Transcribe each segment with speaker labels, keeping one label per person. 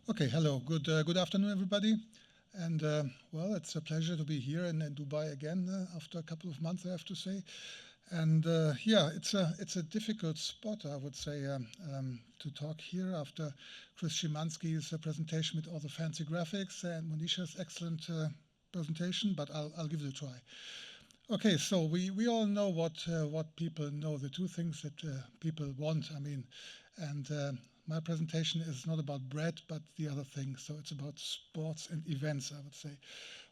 Speaker 1: Okay, hello. Good afternoon, everybody. And well, it's a pleasure to be here in Dubai again after a couple of months, I have to say. And yeah, it's a difficult spot, I would say, to talk here after Chris Szymanski's presentation with all the fancy graphics and Monisha's excellent presentation. But I'll give it a try. Okay, so we all know what people know, the two things that people want. I mean, and my presentation is not about bread, but the other thing. So it's about sports and events, I would say.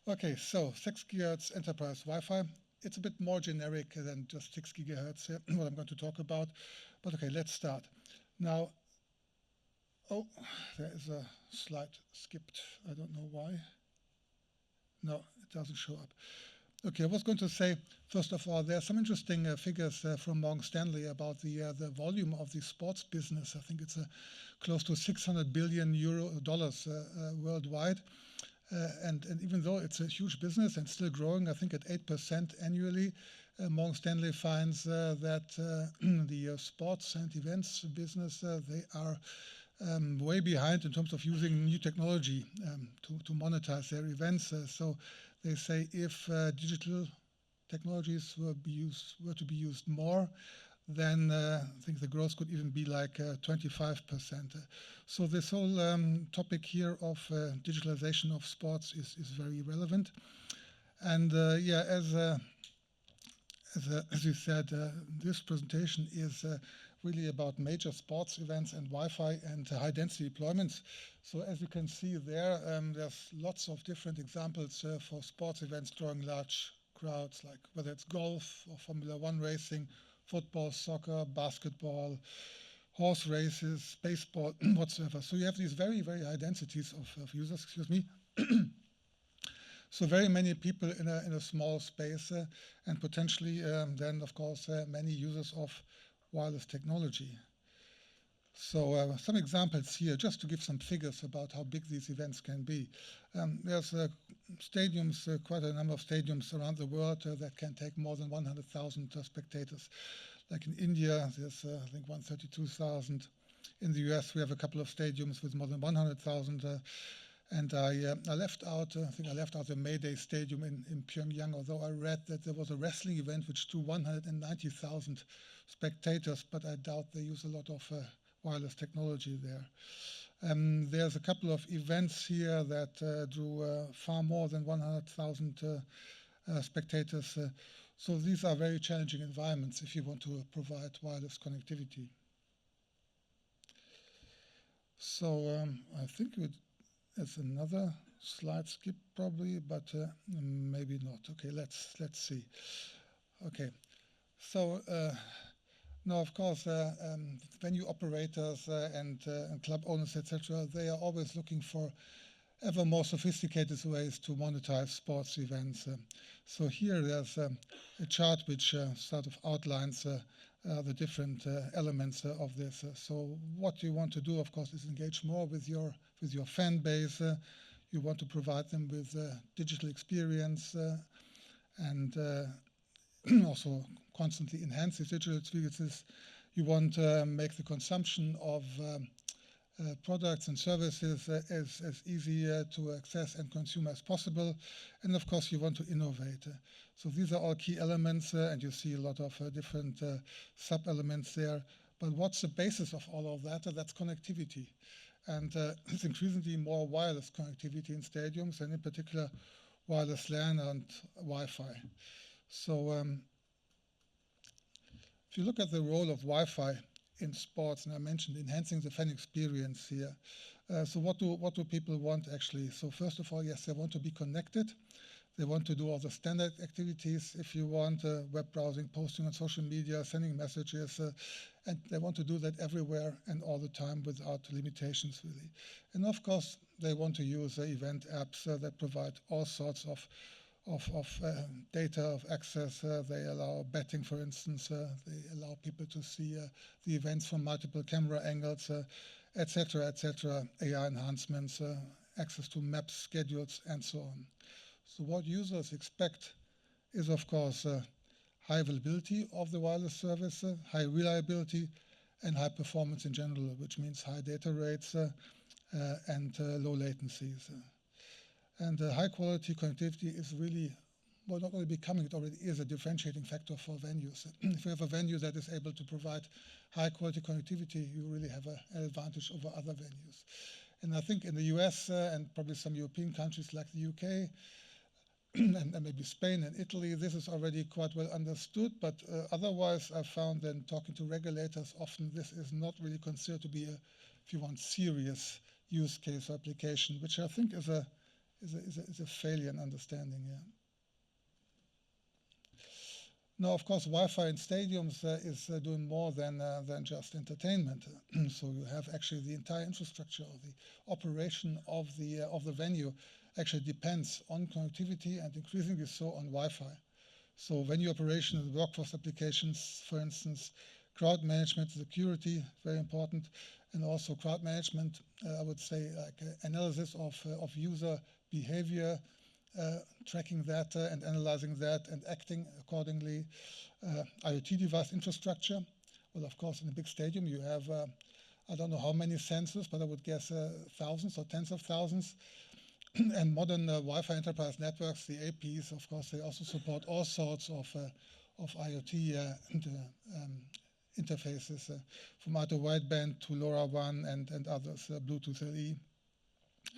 Speaker 1: Okay, so 6 gigahertz enterprise Wi-Fi. It's a bit more generic than just 6 gigahertz, what I'm going to talk about. But okay, let's start. Now, oh, there is a slide skipped. I don't know why. No, it doesn't show up. Okay, I was going to say, first of all, there are some interesting figures from Morgan Stanley about the volume of the sports business. I think it's close to 600 billion dollars worldwide. And even though it's a huge business and still growing, I think at 8% annually, Morgan Stanley finds that the sports and events business, they are way behind in terms of using new technology to monetize their events. So they say if digital technologies were to be used more, then I think the growth could even be like 25%. So this whole topic here of digitalization of sports is very relevant. And yeah, as you said, this presentation is really about major sports events and Wi-Fi and high-density deployments. So as you can see there, there's lots of different examples for sports events drawing large crowds, like whether it's golf or Formula One racing, football, soccer, basketball, horse races, baseball, whatsoever. So you have these very, very high densities of users, excuse me. So very many people in a small space and potentially then, of course, many users of wireless technology. So some examples here, just to give some figures about how big these events can be. There's stadiums, quite a number of stadiums around the world that can take more than 100,000 spectators. Like in India, there's, I think, 132,000. In the US, we have a couple of stadiums with more than 100,000. And I left out, I think I left out the May Day Stadium in Pyongyang, although I read that there was a wrestling event which drew 190,000 spectators, but I doubt they use a lot of wireless technology there. There's a couple of events here that drew far more than 100,000 spectators. So these are very challenging environments if you want to provide wireless connectivity. So I think it's another slide skip probably, but maybe not. Okay, let's see. Okay, so now of course venue operators and club owners, etc., they are always looking for ever more sophisticated ways to monetize sports events. So here there's a chart which sort of outlines the different elements of this. So what you want to do, of course, is engage more with your fan base. You want to provide them with digital experience and also constantly enhance these digital experiences. You want to make the consumption of products and services as easy to access and consume as possible. And of course, you want to innovate. So these are all key elements, and you see a lot of different sub-elements there. But what's the basis of all of that? That's connectivity. And it's increasingly more wireless connectivity in stadiums, and in particular, wireless LAN and Wi-Fi. So if you look at the role of Wi-Fi in sports, and I mentioned enhancing the fan experience here. So what do people want actually? So first of all, yes, they want to be connected. They want to do all the standard activities if you want, web browsing, posting on social media, sending messages, and they want to do that everywhere and all the time without limitations really. And of course, they want to use event apps that provide all sorts of data, of access. They allow betting, for instance. They allow people to see the events from multiple camera angles, etc., etc., AI enhancements, access to maps, schedules, and so on. So what users expect is, of course, high availability of the wireless service, high reliability, and high performance in general, which means high data rates and low latencies. And high quality connectivity is really, well, not only becoming, it already is a differentiating factor for venues. If you have a venue that is able to provide high quality connectivity, you really have an advantage over other venues. And I think in the US and probably some European countries like the UK and maybe Spain and Italy, this is already quite well understood. But otherwise, I've found that talking to regulators, often this is not really considered to be a, if you want, serious use case or application, which I think is a failure in understanding. Yeah. Now, of course, Wi-Fi in stadiums is doing more than just entertainment. So you have actually the entire infrastructure or the operation of the venue actually depends on connectivity and increasingly so on Wi-Fi. So venue operation and workforce applications, for instance, crowd management, security, very important, and also crowd management, I would say like analysis of user behavior, tracking that and analyzing that and acting accordingly. IoT device infrastructure. Well, of course, in a big stadium, you have, I don't know how many sensors, but I would guess thousands or tens of thousands. And modern Wi-Fi enterprise networks, the APs, of course, they also support all sorts of IoT interfaces, from ultra-wideband to LoRaWAN and others, Bluetooth LE.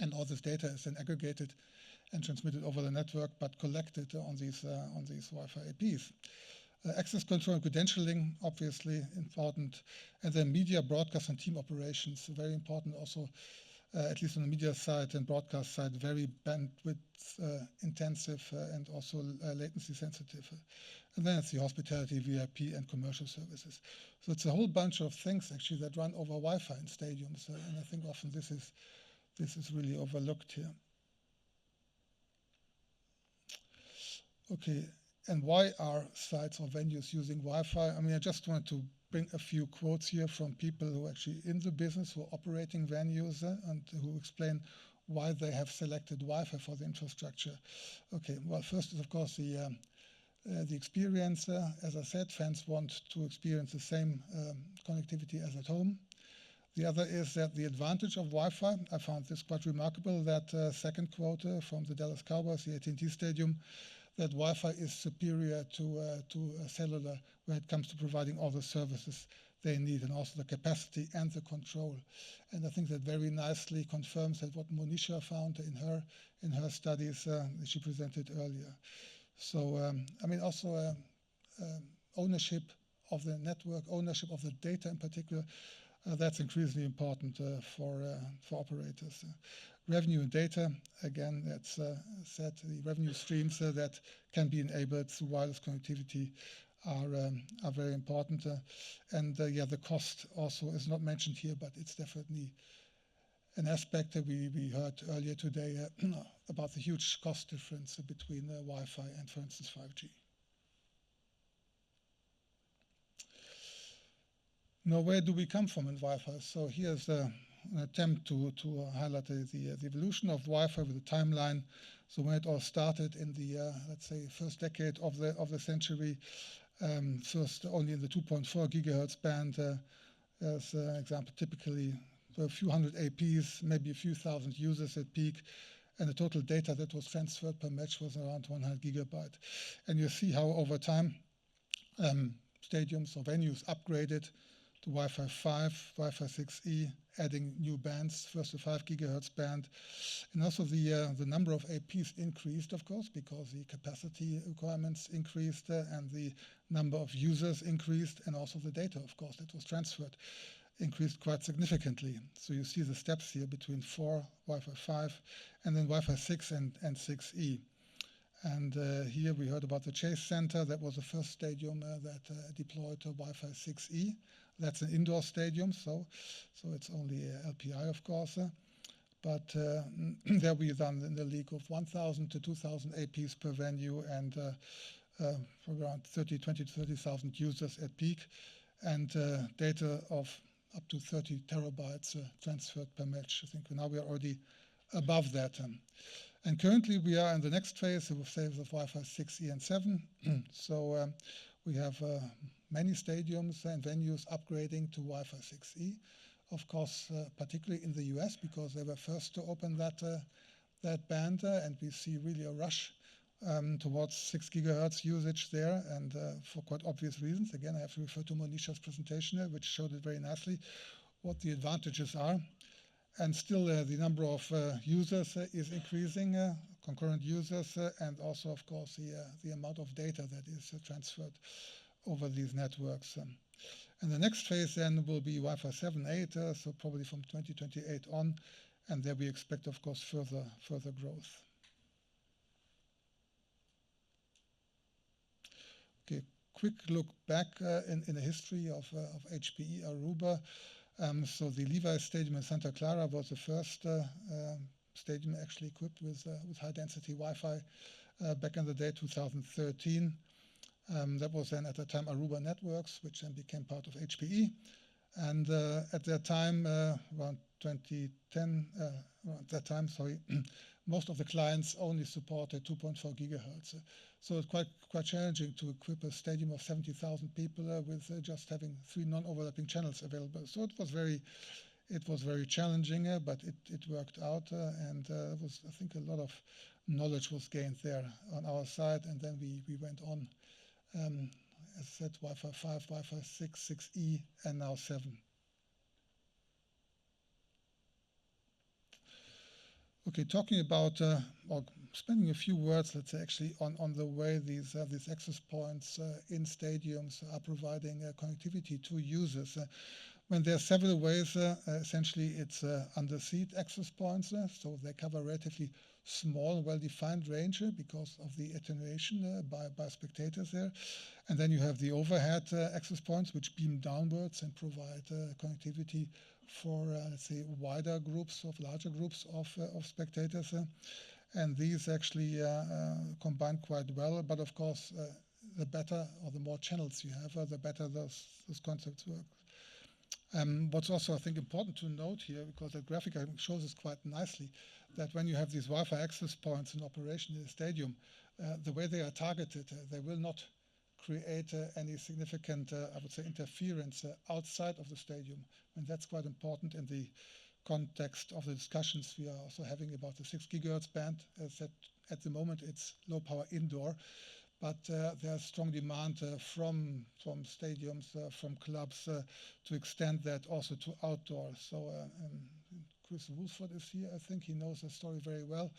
Speaker 1: And all this data is then aggregated and transmitted over the network, but collected on these Wi-Fi APs. Access control and credentialing, obviously important. And then media, broadcast, and team operations, very important also, at least on the media side and broadcast side, very bandwidth intensive and also latency sensitive. And then it's the hospitality, VIP, and commercial services. So it's a whole bunch of things actually that run over Wi-Fi in stadiums. And I think often this is really overlooked here. Okay, and why are sites or venues using Wi-Fi? I mean, I just want to bring a few quotes here from people who are actually in the business, who are operating venues, and who explain why they have selected Wi-Fi for the infrastructure. Okay, well, first is, of course, the experience. As I said, fans want to experience the same connectivity as at home. The other is that the advantage of Wi-Fi, I found this quite remarkable, that second quote from the Dallas Cowboys, the AT&T Stadium, that Wi-Fi is superior to cellular when it comes to providing all the services they need, and also the capacity and the control. And I think that very nicely confirms that what Monisha found in her studies that she presented earlier. So, I mean, also ownership of the network, ownership of the data in particular, that's increasingly important for operators. Revenue and data, again, that's said, the revenue streams that can be enabled through wireless connectivity are very important. Yeah, the cost also is not mentioned here, but it's definitely an aspect that we heard earlier today about the huge cost difference between Wi-Fi and, for instance, 5G. Now, where do we come from in Wi-Fi? So here's an attempt to highlight the evolution of Wi-Fi with a timeline. So when it all started in the, let's say, first decade of the century, first only in the 2.4 gigahertz band, as an example, typically a few hundred APs, maybe a few thousand users at peak, and the total data that was transferred per match was around 100 gigabyte. And you see how over time stadiums or venues upgraded to Wi-Fi 5, Wi-Fi 6E, adding new bands, first the 5 gigahertz band. And also the number of APs increased, of course, because the capacity requirements increased and the number of users increased, and also the data, of course, that was transferred increased quite significantly. So you see the steps here between 4, Wi-Fi 5, and then Wi-Fi 6 and 6E. And here we heard about the Chase Center. That was the first stadium that deployed Wi-Fi 6E. That's an indoor stadium, so it's only LPI, of course. But there we done in the league of 1,000 to 2,000 APs per venue, and for around 20 to 30,000 users at peak, and data of up to 30 terabytes transferred per match. I think now we are already above that. And currently we are in the next phase of Wi-Fi 6E and 7. So we have many stadiums and venues upgrading to Wi-Fi 6E. of course, particularly in the US, because they were first to open that band, and we see really a rush towards 6 gigahertz usage there, and for quite obvious reasons. Again, I have to refer to Monisha's presentation, which showed it very nicely, what the advantages are. And still the number of users is increasing, concurrent users, and also, of course, the amount of data that is transferred over these networks. And the next phase then will be Wi-Fi 7, 8, so probably from 2028 on, and there we expect, of course, further growth. Okay, quick look back in the history of HPE Aruba. So the Levi Stadium in Santa Clara was the first stadium actually equipped with high-density Wi-Fi back in the day, 2013. That was then at the time Aruba Networks, which then became part of HPE. And at that time, around 2010, around that time, sorry, most of the clients only supported 2.4 gigahertz. So it's quite challenging to equip a stadium of 70,000 people with just having 3 non-overlapping channels available. So it was very challenging, but it worked out, and I think a lot of knowledge was gained there on our side, and then we went on, as I said, Wi-Fi 5, Wi-Fi 6, 6E, and now 7. Okay, talking about, or spending a few words, let's say, actually on the way these access points in stadiums are providing connectivity to users. When there are several ways, essentially it's under-seat access points, so they cover relatively small, well-defined range because of the attenuation by spectators there. And then you have the overhead access points, which beam downwards and provide connectivity for, let's say, larger groups of spectators. And these actually combine quite well. But of course, the better or the more channels you have, the better those concepts work. What's also, I think, important to note here, because the graphic shows us quite nicely, that when you have these Wi-Fi access points in operation in the stadium, the way they are targeted, they will not create any significant, I would say, interference outside of the stadium. And that's quite important in the context of the discussions we are also having about the 6 gigahertz band. As said, at the moment, it's low power indoor, but there's strong demand from stadiums, from clubs, to extend that also to outdoors. So Chris Woolford is here. I think he knows the story very well.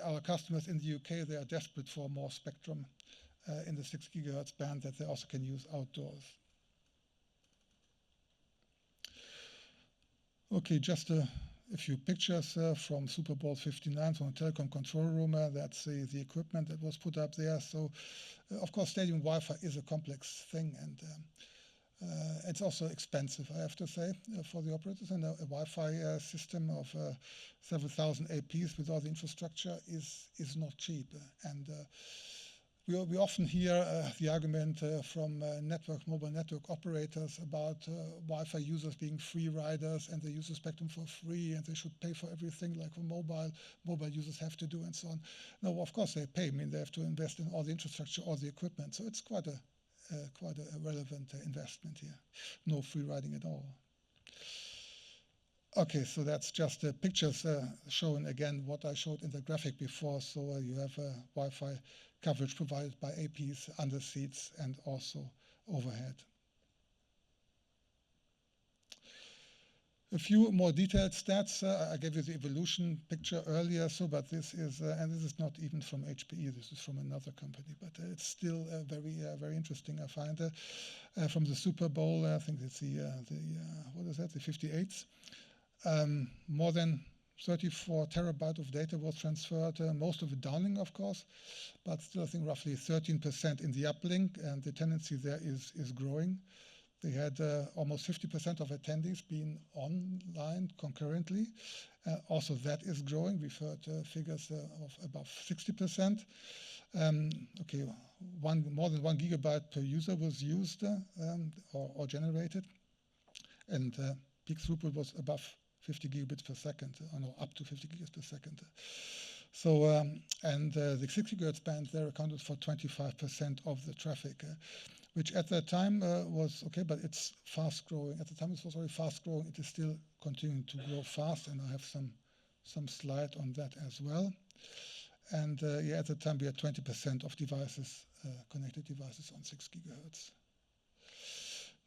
Speaker 1: Our customers in the UK, they are desperate for more spectrum in the 6 gigahertz band that they also can use outdoors. Okay, just a few pictures from Super Bowl 59 from a telecom control room. That's the equipment that was put up there. So, of course, stadium Wi-Fi is a complex thing, and it's also expensive, I have to say, for the operators. And a Wi-Fi system of several thousand APs with all the infrastructure is not cheap. And we often hear the argument from mobile network operators about Wi-Fi users being free riders, and they use the spectrum for free, and they should pay for everything like for mobile users have to do, and so on. No, of course they pay. I mean, they have to invest in all the infrastructure, all the equipment. So it's quite a relevant investment here. No free riding at all. Okay, so that's just pictures showing again what I showed in the graphic before. So you have Wi-Fi coverage provided by APs, under seats, and also overhead. A few more detailed stats. I gave you the evolution picture earlier, but this is, and this is not even from HPE, this is from another company, but it's still very interesting, I find. From the Super Bowl, I think it's what is that, the 58th. More than 34 terabyte of data was transferred, most of it downlink, of course, but still I think roughly 13% in the uplink, and the tendency there is growing. They had almost 50% of attendees being online concurrently. Also that is growing. We've heard figures of above 60%. Okay, more than 1 gigabyte per user was used or generated, and peak throughput was above 50 gigabits per second, or no, up to 50 gigabits per second. So, and the 60 GHz band there accounted for 25% of the traffic, which at that time was okay, but it's fast growing. At the time it was very fast growing. It is still continuing to grow fast, and I have some slide on that as well. And yeah, at the time we had 20% of devices, connected devices on 6 gigahertz.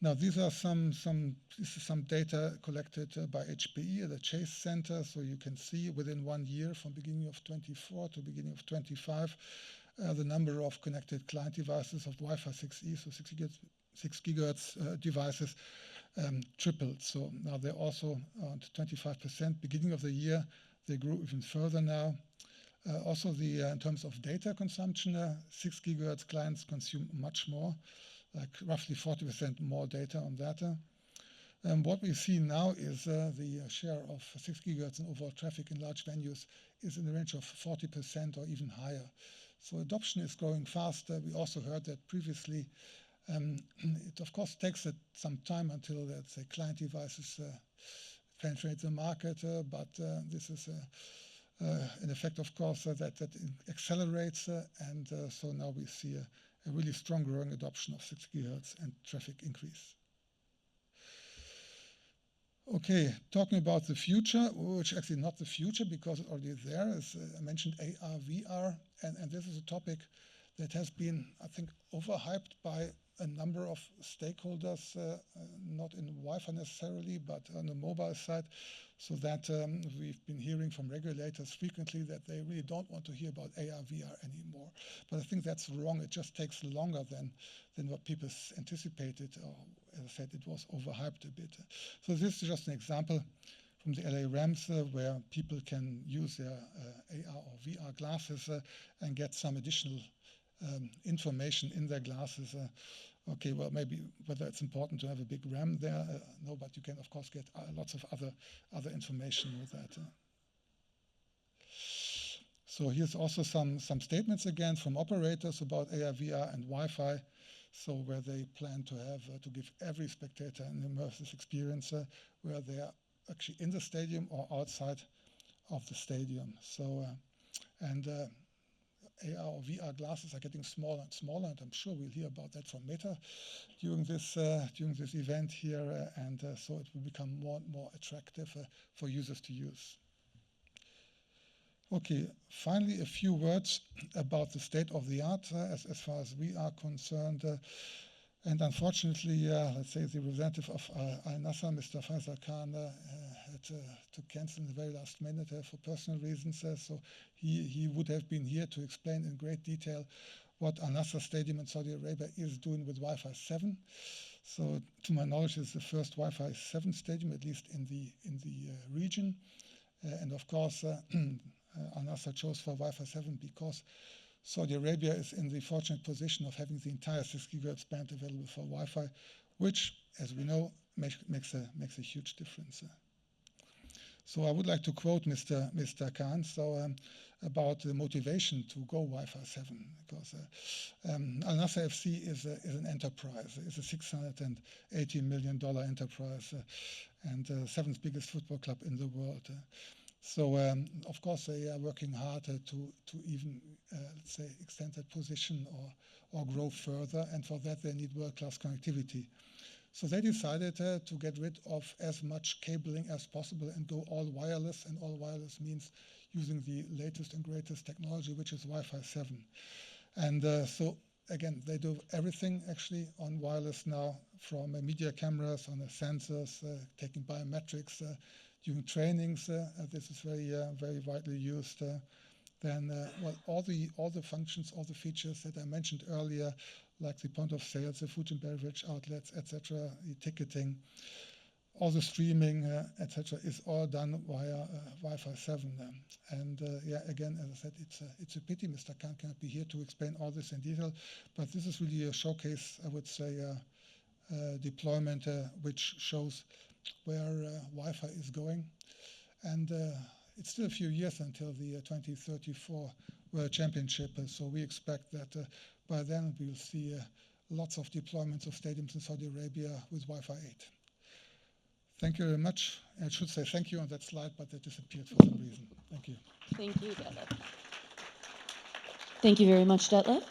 Speaker 1: Now these are this is some data collected by HPE, the Chase Center. So you can see within 1 year, from beginning of 24 to beginning of 25, the number of connected client devices of Wi-Fi 6E, so 6 gigahertz devices, tripled. So now they're also at 25%. Beginning of the year, they grew even further now. Also, in terms of data consumption, 6 gigahertz clients consume much more, like roughly 40% more data on data. And what we see now is the share of 6 gigahertz in overall traffic in large venues is in the range of 40% or even higher. So adoption is growing faster. We also heard that previously. It of course takes some time until, let's say, client devices penetrate the market, but this is an effect, of course, that accelerates, and so now we see a really strong growing adoption of 6 gigahertz and traffic increase. Okay, talking about the future, which actually not the future because it's already there, as I mentioned, AR, VR, and this is a topic that has been, I think, overhyped by a number of stakeholders, not in Wi-Fi necessarily, but on the mobile side, so that we've been hearing from regulators frequently that they really don't want to hear about AR, VR anymore. But I think that's wrong. It just takes longer than what people anticipated. Or, as I said, it was overhyped a bit. So this is just an example from the LA Rams where people can use their AR or VR glasses and get some additional information in their glasses. Okay, well, maybe whether it's important to have a big RAM there, no, but you can, of course, get lots of other information with that. So here's also some statements again from operators about AR, VR, and Wi-Fi. So where they plan to have to give every spectator an immersive experience where they are actually in the stadium or outside of the stadium. So and AR or VR glasses are getting smaller and smaller, and I'm sure we'll hear about that from Meta during this event here, and so it will become more and more attractive for users to use. Okay, finally, a few words about the state of the art as far as we are concerned. And unfortunately, let's say the representative of Al-Nasser, Mr. Faisal Khan, had to cancel in the very last minute for personal reasons. So he would have been here to explain in great detail what Al-Nasser Stadium in Saudi Arabia is doing with Wi-Fi 7. So to my knowledge, it's the first Wi-Fi 7 stadium, at least in the region. And of course, Al-Nasser chose for Wi-Fi 7 because Saudi Arabia is in the fortunate position of having the entire 6 gigahertz band available for Wi-Fi, which, as we know, makes a huge difference. So I would like to quote Mr. Khan about the motivation to go Wi-Fi 7, because Al-Nasser FC is an enterprise. It's a $680 million enterprise and the seventh biggest football club in the world. So, of course, they are working hard to even, let's say, extend that position or grow further. And for that, they need world-class connectivity. So they decided to get rid of as much cabling as possible and go all wireless. And all wireless means using the latest and greatest technology, which is Wi-Fi 7. And so, again, they do everything actually on wireless now, from media cameras, on the sensors, taking biometrics, during trainings. This is very widely used. Then, well, all the functions, all the features that I mentioned earlier, like the point of sales, the food and beverage outlets, etc., the ticketing, all the streaming, etc., is all done via Wi-Fi 7. And yeah, again, as I said, it's a pity Mr. Khan cannot be here to explain all this in detail, but this is really a showcase, I would say, deployment which shows where Wi-Fi is going. And it's still a few years until the 2034 World Championship, so we expect that by then we'll see lots of deployments of stadiums in Saudi Arabia with Wi-Fi 8. Thank you very much. I should say thank you on that slide, but it disappeared for some reason. Thank you.
Speaker 2: Thank you, Detlef. Thank you very much, Detlef.